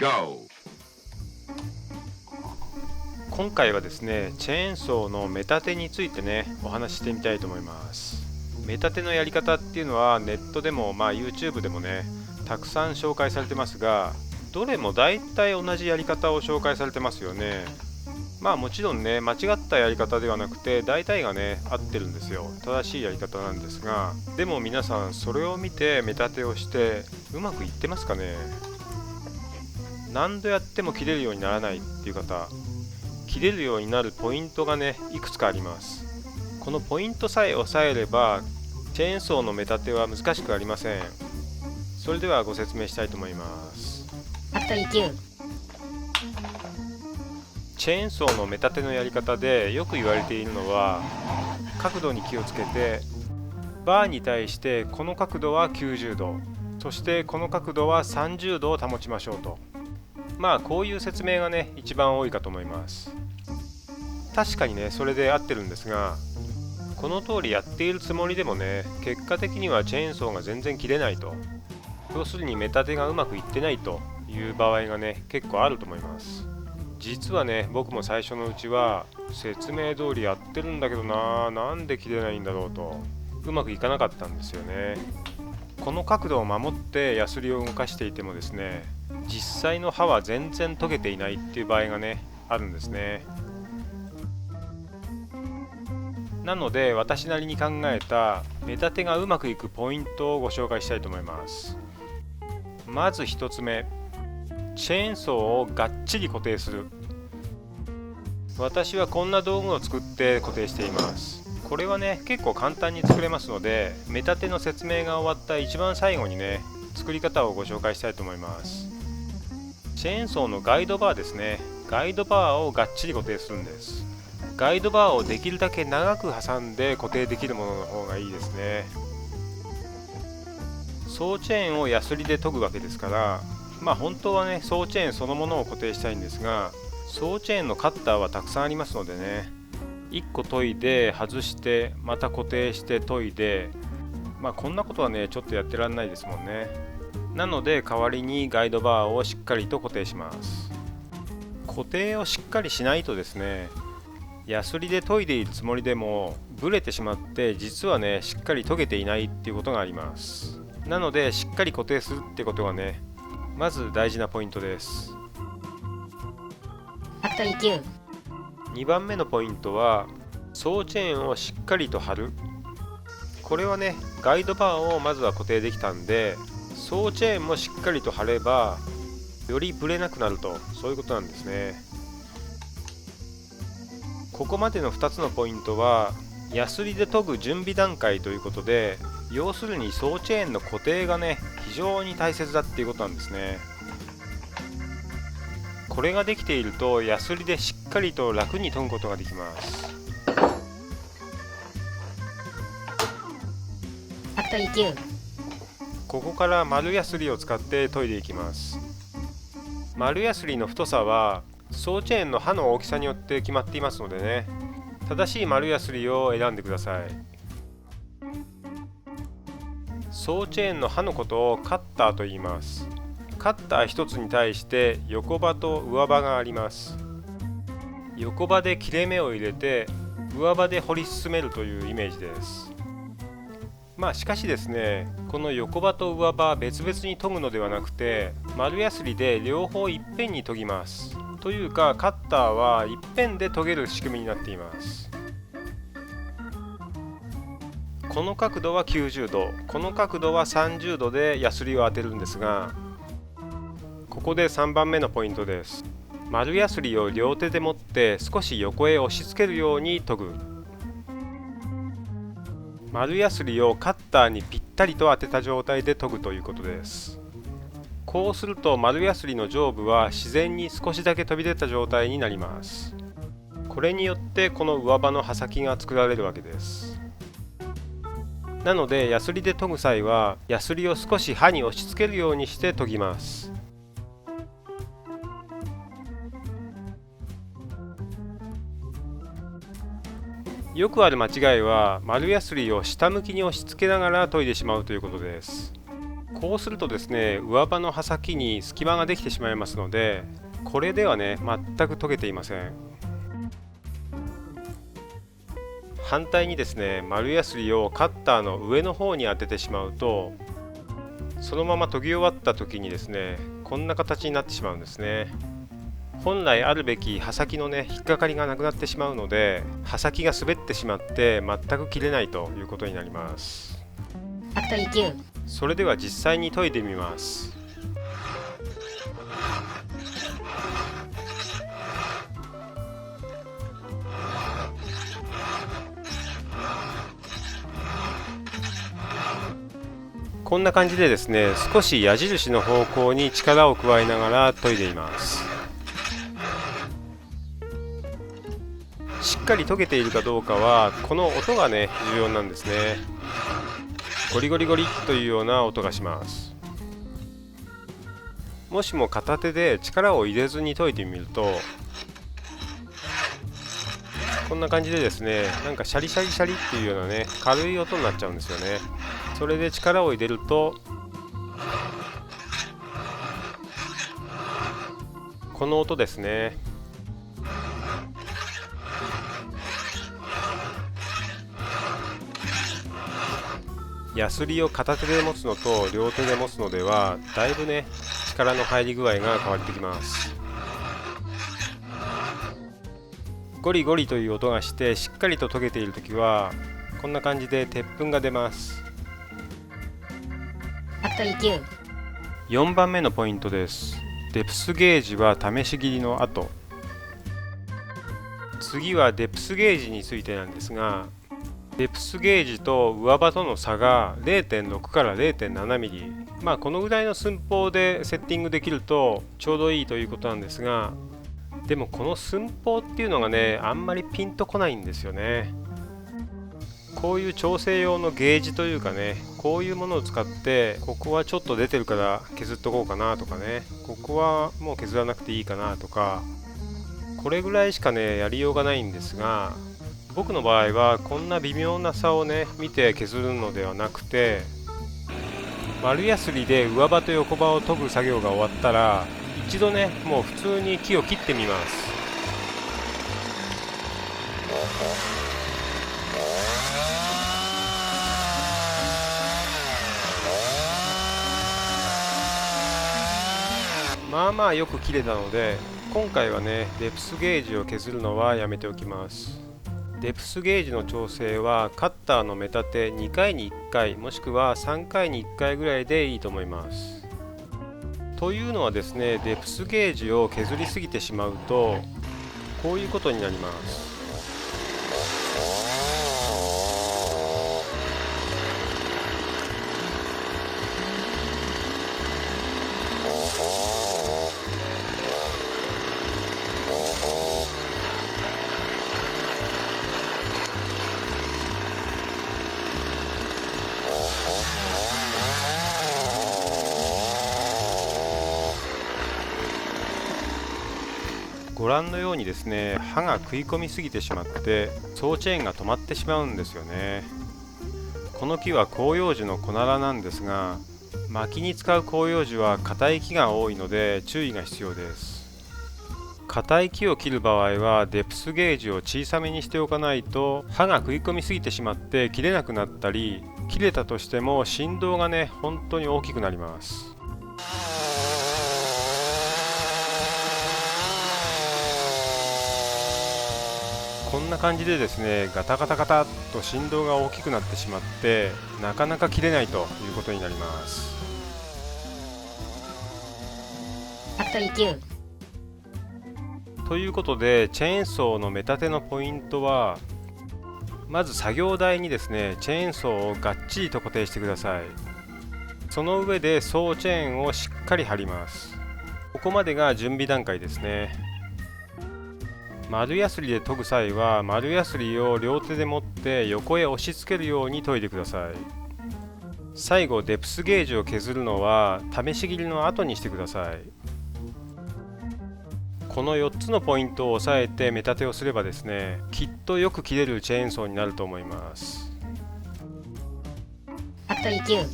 Go! 今回はですね、チェーンソーの目立てについてね、お話ししてみたいと思います。目立てのやり方っていうのはネットでもYouTube でもね、たくさん紹介されてますが、どれも大体同じやり方を紹介されてますよね。もちろんね、間違ったやり方ではなくて大体がね、合ってるんですよ。正しいやり方なんですが、でも皆さんそれを見て目立てをしてうまくいってますかね。何度やっても切れるようにならないっていう方、切れるようになるポイントがね、いくつかあります。このポイントさえ押さえればチェーンソーの目立ては難しくありません。それではご説明したいと思います。ファクトリー9。チェーンソーの目立てのやり方でよく言われているのは、角度に気をつけて、バーに対してこの角度は90度、そしてこの角度は30度を保ちましょうと。こういう説明がね、一番多いかと思います。確かにね、それで合ってるんですが、この通りやっているつもりでもね、結果的にはチェーンソーが全然切れないと。要するに目立てがうまくいってないという場合がね、結構あると思います。実はね、僕も最初のうちは説明通りやってるんだけどなんで切れないんだろうと、うまくいかなかったんですよね。この角度を守ってヤスリを動かしていてもですね、実際の刃は全然研げていないっていう場合がね、あるんですね。なので私なりに考えた目立てがうまくいくポイントをご紹介したいと思います。まず1つ目、チェーンソーをがっちり固定する。私はこんな道具を作って固定しています。これはね、結構簡単に作れますので、目立ての説明が終わった一番最後にね、作り方をご紹介したいと思います。チェーンソーのガイドバーですね。ガイドバーをがっちり固定するんです。ガイドバーをできるだけ長く挟んで固定できるものの方がいいですね。ソーチェーンをヤスリで研ぐわけですから、本当はね、ソーチェーンそのものを固定したいんですが、ソーチェーンのカッターはたくさんありますのでね、1個研いで外してまた固定して研いで、こんなことはね、ちょっとやってらんないですもんね。なので代わりにガイドバーをしっかりと固定します。固定をしっかりしないとですね、ヤスリで研いでいるつもりでもブレてしまって、実はね、しっかり研げていないっていうことがあります。なのでしっかり固定するってことがね、まず大事なポイントです。ファクトリー9。2番目のポイントは、ソーチェーンをしっかりと貼る。これはね、ガイドバーをまずは固定できたんで、ソーチェーンもしっかりと貼ればよりブレなくなると、そういうことなんですね。ここまでの2つのポイントはヤスリで研ぐ準備段階ということで、要するにソーチェーンの固定がね、非常に大切だっていうことなんですね。これができているとヤスリでしっかりと楽に研ぐことができます。ファクトリー9。ここから丸ヤスリを使って研いでいきます。丸ヤスリの太さはソーチェーンの刃の大きさによって決まっていますのでね、正しい丸ヤスリを選んでください。ソーチェーンの刃のことをカッターと言います。カッター一つに対して横刃と上刃があります。横刃で切れ目を入れて、上刃で掘り進めるというイメージです。しかしですね、この横刃と上刃別々に研ぐのではなくて、丸ヤスリで両方いっぺんに研ぎます。というか、カッターはいっぺんで研げる仕組みになっています。この角度は90度、この角度は30度でヤスリを当てるんですが、ここで3番目のポイントです。丸ヤスリを両手で持って少し横へ押し付けるように研ぐ。丸ヤスリをカッターにぴったりと当てた状態で研ぐということです。こうすると丸ヤスリの上部は自然に少しだけ飛び出た状態になります。これによってこの上刃の刃先が作られるわけです。なのでヤスリで研ぐ際はヤスリを少し刃に押し付けるようにして研ぎます。よくある間違いは丸ヤスリを下向きに押し付けながら研いでしまうということです。こうするとですね、上刃の刃先に隙間ができてしまいますので、これではね全く研げていません。反対にですね、丸やすりをカッターの上の方に当ててしまうと、そのまま研ぎ終わった時にですね、こんな形になってしまうんですね。本来あるべき刃先のね引っかかりがなくなってしまうので、刃先が滑ってしまって全く切れないということになります。ファクトリー9。それでは実際に研いでみます。こんな感じでですね、少し矢印の方向に力を加えながら研いでいます。しっかり研げているかどうかはこの音がね重要なんですね。ゴリゴリゴリというような音がします。もしも片手で力を入れずに研いでみると、こんな感じでですね、なんかシャリシャリシャリっていうようなね軽い音になっちゃうんですよね。それで力を入れるとこの音ですね。ヤスリを片手で持つのと両手で持つのではだいぶね力の入り具合が変わってきます。ゴリゴリという音がしてしっかりと研げているときはこんな感じで鉄粉が出ます。ファクトリー9。4番目のポイントです。デプスゲージは試し切りの後。次はデプスゲージについてなんですが、デプスゲージと上刃との差が 0.6 から 0.7 ミリ、このぐらいの寸法でセッティングできるとちょうどいいということなんですが、でもこの寸法っていうのがねあんまりピンとこないんですよね。こういう調整用のゲージというかね、こういうものを使ってここはちょっと出てるから削っとこうかなとかね、ここはもう削らなくていいかなとか、これぐらいしかねやりようがないんですが、僕の場合はこんな微妙な差をね見て削るのではなくて、丸やすりで上刃と横刃を研ぐ作業が終わったら一度ねもう普通に木を切ってみます。まあまあよく切れたので、今回はねデプスゲージを削るのはやめておきます。デプスゲージの調整はカッターの目立て2回に1回もしくは3回に1回ぐらいでいいと思います。というのはですね、デプスゲージを削りすぎてしまうとこういうことになります。ご覧のようにですね、刃が食い込みすぎてしまって装チェーンが止まってしまうんですよね。この木は広葉樹のコナラなんですが、薪に使う広葉樹は硬い木が多いので注意が必要です。硬い木を切る場合はデプスゲージを小さめにしておかないと、刃が食い込みすぎてしまって切れなくなったり、切れたとしても振動がね本当に大きくなります。こんな感じでですね、ガタガタガタっと振動が大きくなってしまってなかなか切れないということになります。ファクトリー9。ということでチェーンソーの目立てのポイントは、まず作業台にですねチェーンソーをがっちりと固定してください。その上でソーチェーンをしっかり貼ります。ここまでが準備段階ですね。丸やすりで研ぐ際は丸やすりを両手で持って横へ押し付けるように研いでください。最後デプスゲージを削るのは試し切りの後にしてください。この4つのポイントを押さえて目立てをすればですね、きっとよく切れるチェーンソーになると思います。ファクトリー9。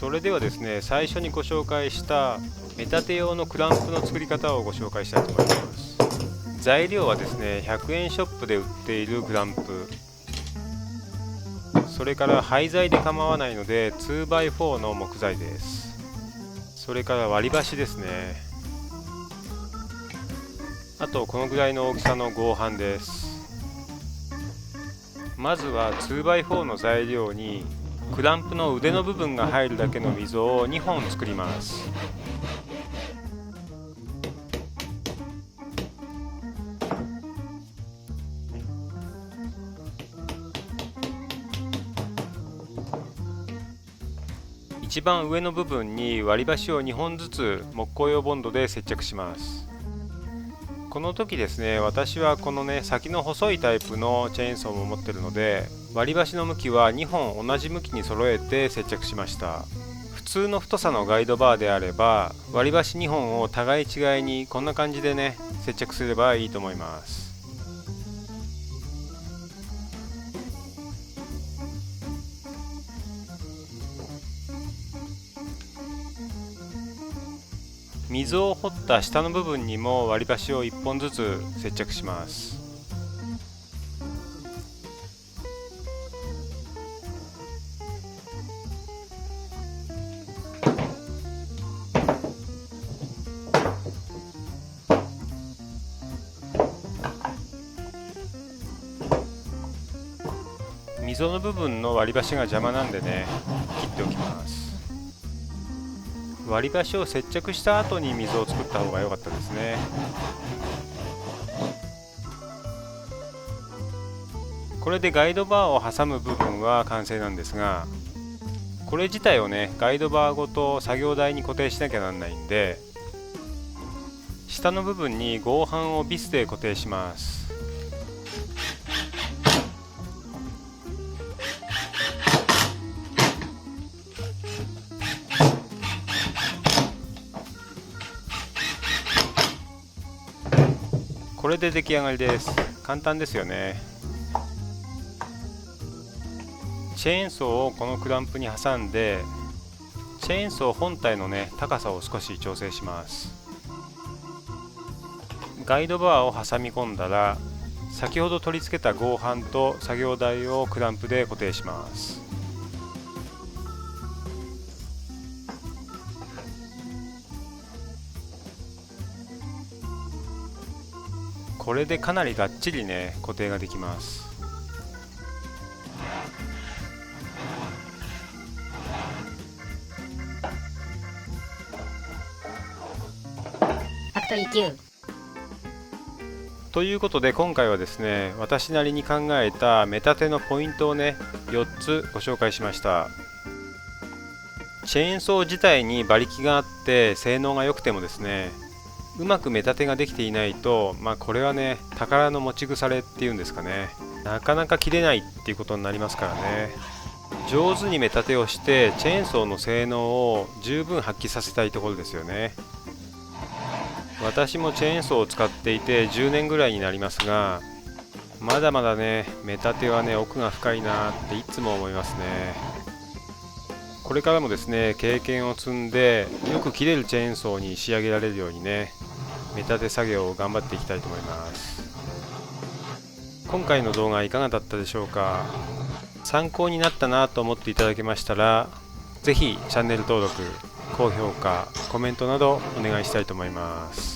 それではですね、最初にご紹介した目立て用のクランプの作り方をご紹介したいと思います。材料はですね、100円ショップで売っているクランプ、それから廃材で構わないので 2x4 の木材です。それから割り箸ですね。あとこのぐらいの大きさの合板です。まずは 2x4 の材料にクランプの腕の部分が入るだけの溝を2本作ります。一番上の部分に割り箸を2本ずつ木工用ボンドで接着します。この時ですね、私はこのね、先の細いタイプのチェーンソーも持ってるので、割り箸の向きは2本同じ向きに揃えて接着しました。普通の太さのガイドバーであれば、割り箸2本を互い違いにこんな感じでね、接着すればいいと思います。溝を掘った下の部分にも割り箸を1本ずつ接着します。溝の部分の割り箸が邪魔なんでね、切っておきます。割り箸を接着した後に溝を作った方が良かったですね。これでガイドバーを挟む部分は完成なんですが、これ自体をね、ガイドバーごと作業台に固定しなきゃなんないんで、下の部分に合板をビスで固定します。これで出来上がりです。簡単ですよね。チェーンソーをこのクランプに挟んで、チェーンソー本体のね、高さを少し調整します。ガイドバーを挟み込んだら、先ほど取り付けた合板と作業台をクランプで固定します。これでかなりがっちりね、固定ができます。ファクトリー9。ということで今回はですね、私なりに考えた目立てのポイントをね、4つご紹介しました。チェーンソー自体に馬力があって性能が良くてもですね、うまく目立てができていないと、これはね、宝の持ち腐れっていうんですかね、なかなか切れないっていうことになりますからね。上手に目立てをしてチェーンソーの性能を十分発揮させたいところですよね。私もチェーンソーを使っていて10年ぐらいになりますが、まだまだね、目立てはね、奥が深いなっていつも思いますね。これからもですね、経験を積んでよく切れるチェーンソーに仕上げられるようにね、目立て作業を頑張っていきたいと思います。今回の動画いかがだったでしょうか。参考になったなと思っていただけましたら、ぜひチャンネル登録、高評価、コメントなどお願いしたいと思います。